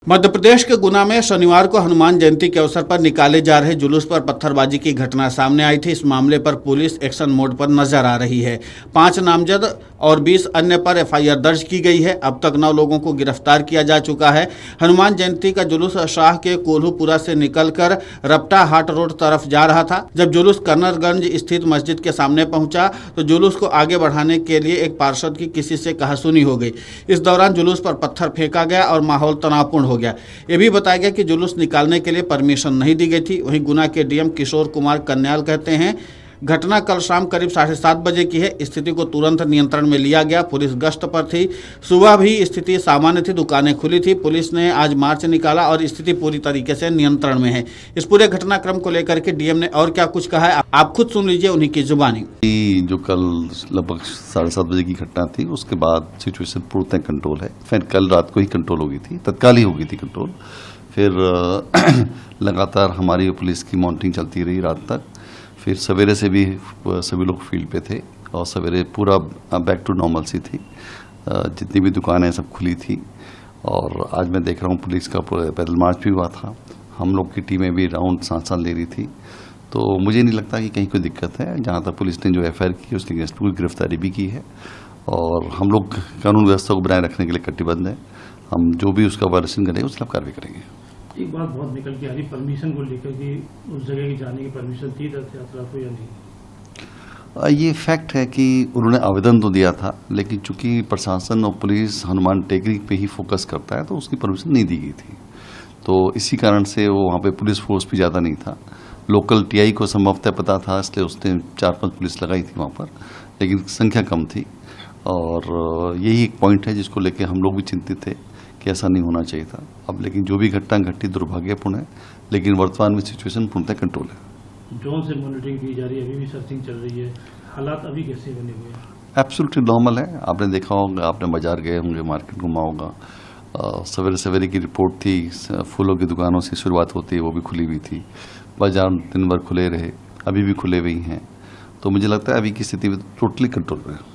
मध्य प्रदेश के गुना में शनिवार को हनुमान जयंती के अवसर पर निकाले जा रहे जुलूस पर पत्थरबाजी की घटना सामने आई थी। इस मामले पर पुलिस एक्शन मोड पर नजर आ रही है। 5 नामजद और 20 अन्य पर एफआईआर दर्ज की गई है। अब तक 9 लोगों को गिरफ्तार किया जा चुका है। हनुमान जयंती का जुलूस शाह के कोल्हूपुरा से निकलकर रपटा हाट रोड तरफ जा रहा था। जब जुलूस कर्नरगंज स्थित मस्जिद के सामने पहुंचा तो जुलूस को आगे बढ़ाने के लिए एक पार्षद की किसी से कहासुनी हो गई। इस दौरान जुलूस पर पत्थर फेंका गया और माहौल तनावपूर्ण हो गया। ये भी बताया गया कि जुलूस निकालने के लिए परमिशन नहीं दी गई थी। वहीं गुना के डीएम किशोर कुमार कन्याल कहते हैं, घटना कल शाम करीब 7:30 बजे की है। स्थिति को तुरंत नियंत्रण में लिया गया। पुलिस गश्त पर थी। सुबह भी स्थिति सामान्य थी, दुकानें खुली थी। पुलिस ने आज मार्च निकाला और स्थिति पूरी तरीके से नियंत्रण में है। इस पूरे घटनाक्रम को लेकर के डीएम ने और क्या कुछ कहा है, आप खुद सुन लीजिए उन्हीं की जुबानी। जो कल लगभग 7:30 बजे की घटना थी, उसके बाद सिचुएशन पूर्णतः कंट्रोल है। फिर कल रात को ही कंट्रोल हो गई थी, तत्काल ही हो गई थी कंट्रोल। फिर लगातार हमारी पुलिस की मॉनिटरिंग चलती रही रात तक। फिर सवेरे से भी सभी लोग फील्ड पे थे और सवेरे पूरा बैक टू नॉर्मल सी थी। जितनी भी दुकानें सब खुली थी और आज मैं देख रहा हूँ पुलिस का पैदल मार्च भी हुआ था। हम लोग की टीमें भी राउंड साथ ले रही थी। तो मुझे नहीं लगता कि कहीं कोई दिक्कत है। जहाँ तक पुलिस ने जो एफआईआर की उसके अगेंस्ट पूरी गिरफ्तारी भी की है और हम लोग कानून व्यवस्था को बनाए रखने के लिए कटिबद्ध हैं। हम जो भी उसका वायलेशन करेंगे उस खिलाफ कार्रवाई करेंगे। एक बात बहुत निकल के आ रही, परमिशन को लेकर कि उस जगह की जाने की परमिशन थी रथ यात्रा को या नहीं? ये फैक्ट है कि उन्होंने आवेदन तो दिया था, लेकिन चूंकि प्रशासन और पुलिस हनुमान टेकरी पे ही फोकस करता है तो उसकी परमिशन नहीं दी गई थी। तो इसी कारण से वो वहाँ पे पुलिस फोर्स भी ज़्यादा नहीं था। लोकल टीआई को संभवतः पता था, इसलिए उसने 4-5 पुलिस लगाई थी वहाँ पर, लेकिन संख्या कम थी। और यही एक पॉइंट है जिसको लेकर हम लोग भी चिंतित थे कि ऐसा नहीं होना चाहिए था। अब लेकिन जो भी घटना घटी दुर्भाग्यपूर्ण है, लेकिन वर्तमान में सिचुएशन पूर्णतः कंट्रोल है। ड्रोन से मॉनिटरिंग की जा रही है, अभी भी सर्चिंग चल रही है। हालात अभी कैसे बने हुए हैं? एब्सोल्युटली नॉर्मल है। आपने देखा होगा, आपने बाजार गए होंगे, मार्केट घुमा होगा। सवेरे सवेरे की रिपोर्ट थी, फूलों की दुकानों से शुरुआत होती है, वो भी खुली हुई थी। बाजार दिन भर खुले रहे, अभी भी खुले हुए हैं। तो मुझे लगता है अभी की स्थिति टोटली कंट्रोल में है।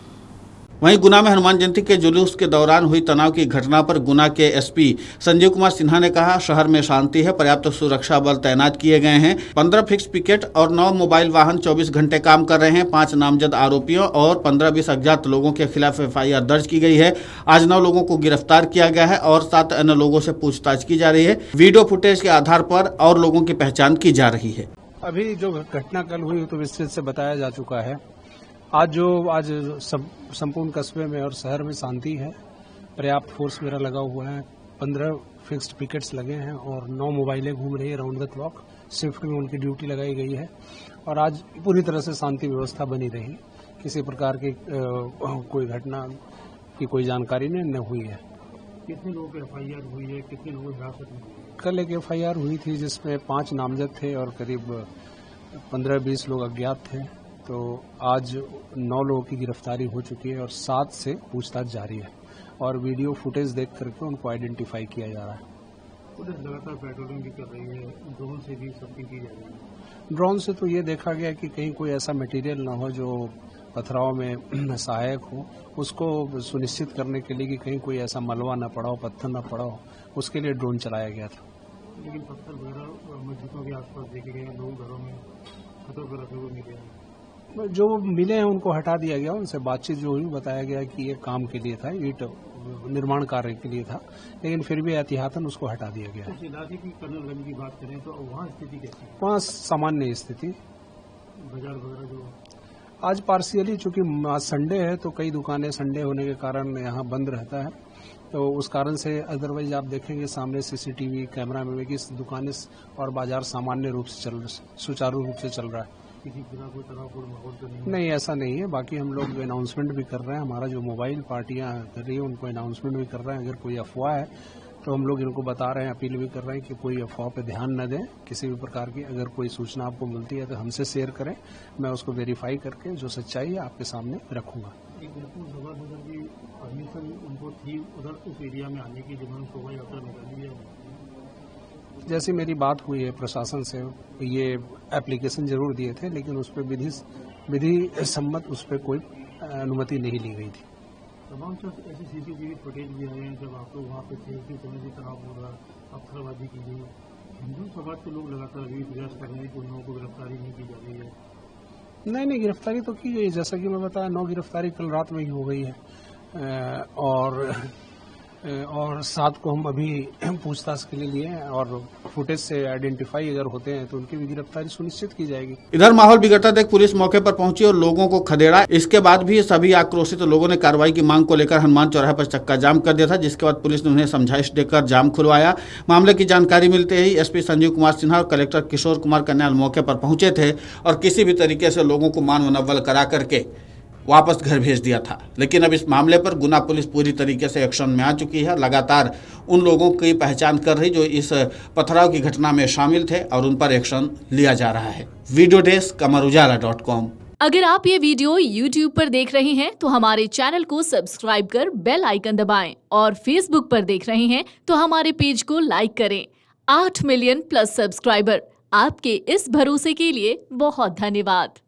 वहीं गुना में हनुमान जयंती के जुलूस के दौरान हुई तनाव की घटना पर गुना के एसपी संजीव कुमार सिन्हा ने कहा, शहर में शांति है, पर्याप्त सुरक्षा बल तैनात किए गए हैं। 15 फिक्स पिकेट और 9 मोबाइल वाहन 24 घंटे काम कर रहे हैं। 5 नामजद आरोपियों और 15-20 अज्ञात लोगों के खिलाफ एफआईआर दर्ज की गई है। आज 9 लोगों को गिरफ्तार किया गया है और 7 अन्य लोगों से पूछताछ की जा रही है। वीडियो फुटेज के आधार पर और लोगों की पहचान की जा रही है। अभी जो घटना कल हुई तो विस्तृत से बताया जा चुका है। आज संपूर्ण कस्बे में और शहर में शांति है। पर्याप्त फोर्स मेरा लगा हुआ है। 15 फिक्स्ड पिकेट्स लगे हैं और 9 मोबाइलें घूम रही है राउंड द क्लॉक। शिफ्ट में उनकी ड्यूटी लगाई गई है और आज पूरी तरह से शांति व्यवस्था बनी रही। किसी प्रकार की कोई घटना की कोई जानकारी न हुई है। कितने लोगों की एफआईआर हुई है, कितने लोगों की हिरासत में? कल एक एफआईआर हुई थी जिसमें 5 नामजद थे और करीब 15-20 लोग अज्ञात थे। तो आज 9 लोगों की गिरफ्तारी हो चुकी है और 7 से पूछताछ जारी है और वीडियो फुटेज देख करके उनको आइडेंटिफाई किया जा रहा है। पुलिस लगातार पेट्रोलिंग भी कर रही है, ड्रोन से भी सर्चिंग की जा रही है। ड्रोन से तो ये देखा गया कि कहीं कोई ऐसा मटेरियल ना हो जो पथराव में सहायक हो। उसको सुनिश्चित करने के लिए कि कहीं कोई ऐसा मलबा न पड़ा हो, पत्थर न पड़ा हो, उसके लिए ड्रोन चलाया गया था। लेकिन पत्थर वगैरह मस्जिदों के आसपास देखे गए, लोग घरों में छतों पर रखे हुए मिले हैं। जो मिले हैं उनको हटा दिया गया। उनसे बातचीत जो हुई बताया गया कि ये काम के लिए था, ईंट निर्माण कार्य के लिए था, लेकिन फिर भी एहतियातन उसको हटा दिया गया। इस इलाके की कर्नलगंज की बात करें तो वहाँ स्थिति कैसी है? वहाँ सामान्य स्थिति। बाजार वगैरह जो आज पार्शियली चूंकि आज संडे है तो कई दुकानें संडे होने के कारण यहाँ बंद रहता है, तो उस कारण से अदरवाइज आप देखेंगे सामने सीसीटीवी कैमरा में कि दुकानें और बाजार सामान्य रूप से सुचारू रूप से चल रहा है। किसी तरह कोई तनावपूर्ण माहौल तो नहीं? नहीं, ऐसा नहीं है। बाकी हम लोग अनाउंसमेंट भी कर रहे हैं। हमारा जो मोबाइल पार्टियां कर रही है उनको अनाउंसमेंट भी कर रहे हैं। अगर कोई अफवाह है तो हम लोग इनको बता रहे हैं, अपील भी कर रहे हैं कि कोई अफवाह पे ध्यान न दें। किसी भी प्रकार की अगर कोई सूचना आपको मिलती है तो हमसे शेयर करें, मैं उसको वेरीफाई करके जो सच्चाई है आपके सामने रखूंगा। परमिशन उनको थी उधर उस एरिया में आने की, जिन्होंने शोभा यात्रा निकाली है? जैसी मेरी बात हुई है प्रशासन से, ये एप्लीकेशन जरूर दिए थे, लेकिन उस पर विधि सम्मत उस पर कोई अनुमति नहीं ली गई थी। तमाम ऐसे सीसीटीवी फुटेज भी आए हैं जब आप लोग वहाँ पे थे, उसी समय भी तनाव हो रहा है। पत्थरबाजी की गई। हिंदू समाज के लोग लगातार अभी प्रयास कर रहे हैं कि उन लोगों को गिरफ्तारी नहीं की जा रही है। नहीं, गिरफ्तारी तो की गई, जैसा कि मैं बताया 9 गिरफ्तारी कल रात में ही हो गई है और 7 को हम अभी पूछताछ के लिए लिए हैं और फुटेज से आइडेंटिफाई अगर होते हैं तो उनकी भी गिरफ्तारी सुनिश्चित की जाएगी। इधर माहौल बिगड़ता देख पुलिस मौके पर पहुंची और लोगों को खदेड़ा। इसके बाद भी सभी आक्रोशित लोगों ने कार्रवाई की मांग को लेकर हनुमान चौराहे पर चक्का जाम कर दिया था, जिसके बाद पुलिस ने उन्हें समझाइश देकर जाम खुलवाया। मामले की जानकारी मिलते ही एसपी संजीव कुमार सिन्हा और कलेक्टर किशोर कुमार कन्याल मौके पर पहुंचे थे और किसी भी तरीके से लोगों को मान मनव्वल करा करके वापस घर भेज दिया था। लेकिन अब इस मामले पर गुना पुलिस पूरी तरीके से एक्शन में आ चुकी है, लगातार उन लोगों की पहचान कर रही जो इस पथराव की घटना में शामिल थे और उन पर एक्शन लिया जा रहा है। Video desk amarujala.com। अगर आप ये वीडियो YouTube पर देख रहे हैं तो हमारे चैनल को सब्सक्राइब कर बेल आइकन दबाएं और Facebook पर देख रहे हैं तो हमारे पेज को लाइक करें। 8 मिलियन प्लस सब्सक्राइबर, आपके इस भरोसे के लिए बहुत धन्यवाद।